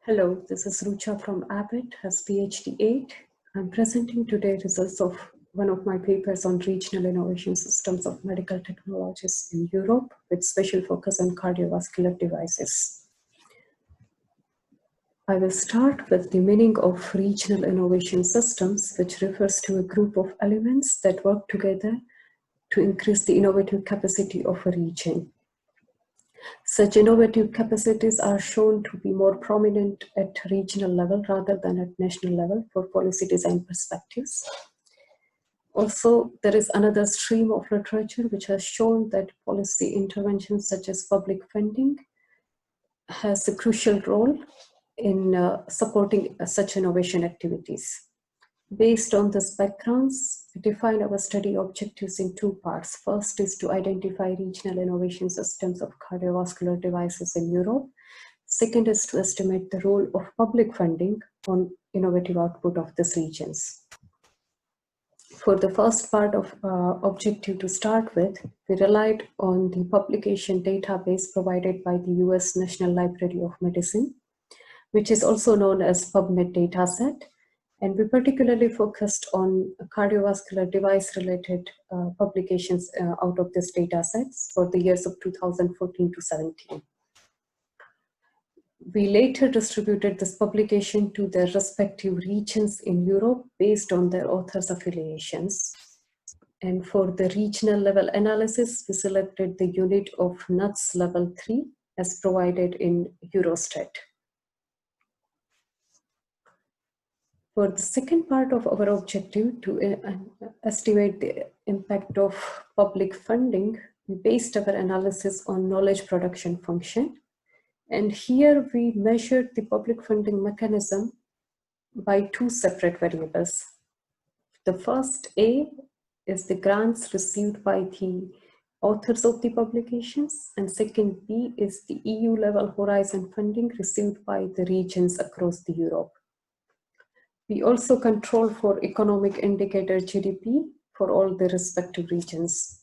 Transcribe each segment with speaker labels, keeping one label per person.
Speaker 1: Hello, this is Rucha from Abbott as PhD 8. I'm presenting today results of one of my papers on regional innovation systems of medical technologies in Europe with special focus on cardiovascular devices. I will start with the meaning of regional innovation systems, which refers to a group of elements that work together to increase the innovative capacity of a region. Such innovative capacities are shown to be more prominent at regional level rather than at national level for policy design perspectives. Also, there is another stream of literature which has shown that policy interventions such as public funding has a crucial role in supporting such innovation activities. Based on these backgrounds, we define our study objectives in two parts. First is to identify regional innovation systems of cardiovascular devices in Europe. Second is to estimate the role of public funding on innovative output of these regions. For the first part of objective to start with, we relied on the publication database provided by the US National Library of Medicine, which is also known as PubMed dataset. And we particularly focused on cardiovascular device-related publications out of these data sets for the years of 2014 to 17. We later distributed this publication to their respective regions in Europe based on their authors' affiliations. And for the regional level analysis, we selected the unit of NUTS level 3 as provided in Eurostat. For the second part of our objective to estimate the impact of public funding, we based our analysis on knowledge production function. And here we measured the public funding mechanism by two separate variables. The first A is the grants received by the authors of the publications, and second B is the EU level horizon funding received by the regions across the Europe. We also control for economic indicator GDP for all the respective regions.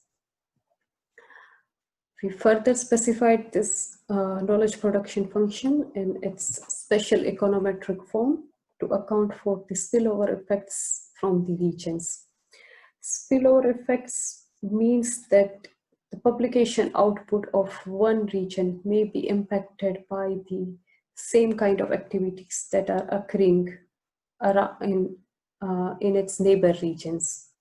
Speaker 1: We further specified this knowledge production function in its special econometric form to account for the spillover effects from the regions. Spillover effects means that the publication output of one region may be impacted by the same kind of activities that are occurring in its neighbor regions.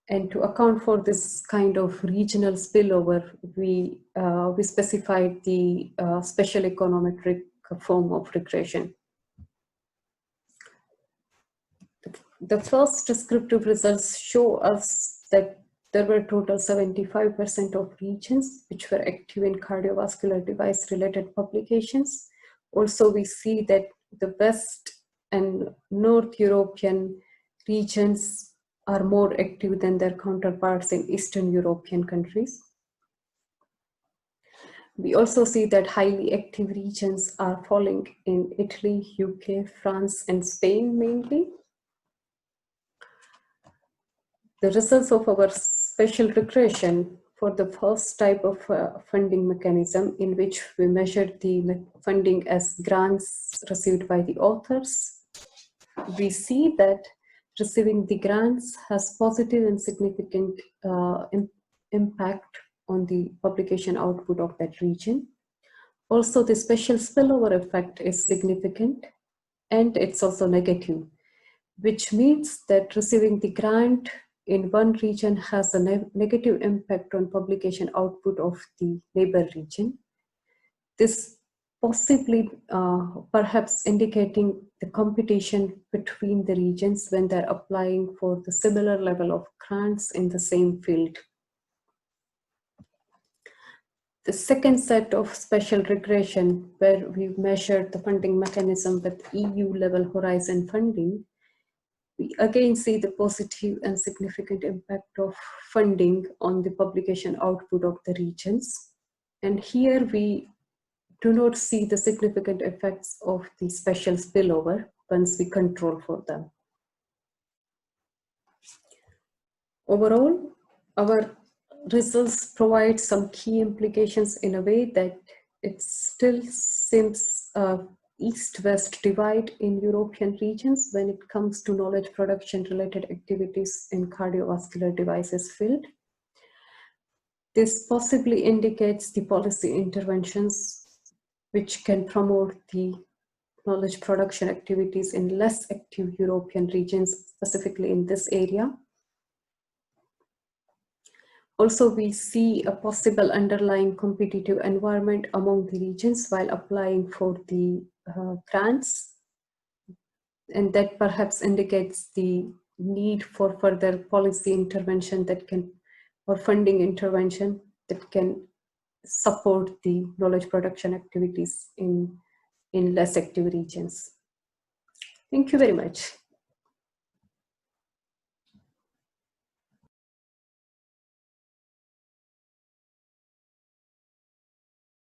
Speaker 1: And to account for this kind of regional spillover, we specified the special econometric form of regression. The first descriptive results show us that there were total 75% of regions which were active in cardiovascular device related publications. Also, we see that the West and North European regions are more active than their counterparts in Eastern European countries. We also see that highly active regions are falling in Italy, UK, France, and Spain mainly. The results of our special regression for the first type of funding mechanism, in which we measured the funding as grants received by the authors, we see that receiving the grants has positive and significant impact on the publication output of that region. Also, the special spillover effect is significant, and it's also negative, which means that receiving the grant in one region has a negative impact on publication output of the neighbor region. This possibly perhaps indicating the competition between the regions when they're applying for the similar level of grants in the same field. The second set of special regression, where we measured the funding mechanism with EU level horizon funding, we again see the positive and significant impact of funding on the publication output of the regions. And here we do not see the significant effects of the special spillover once we control for them. Overall, our results provide some key implications in a way that it still seems East-West divide in European regions when it comes to knowledge production related activities in cardiovascular devices field. This possibly indicates the policy interventions which can promote the knowledge production activities in less active European regions, specifically in this area. Also, we see a possible underlying competitive environment among the regions while applying for the grants, and that perhaps indicates the need for further policy intervention that can, or funding intervention that can support the knowledge production activities in less active regions. Thank you very much.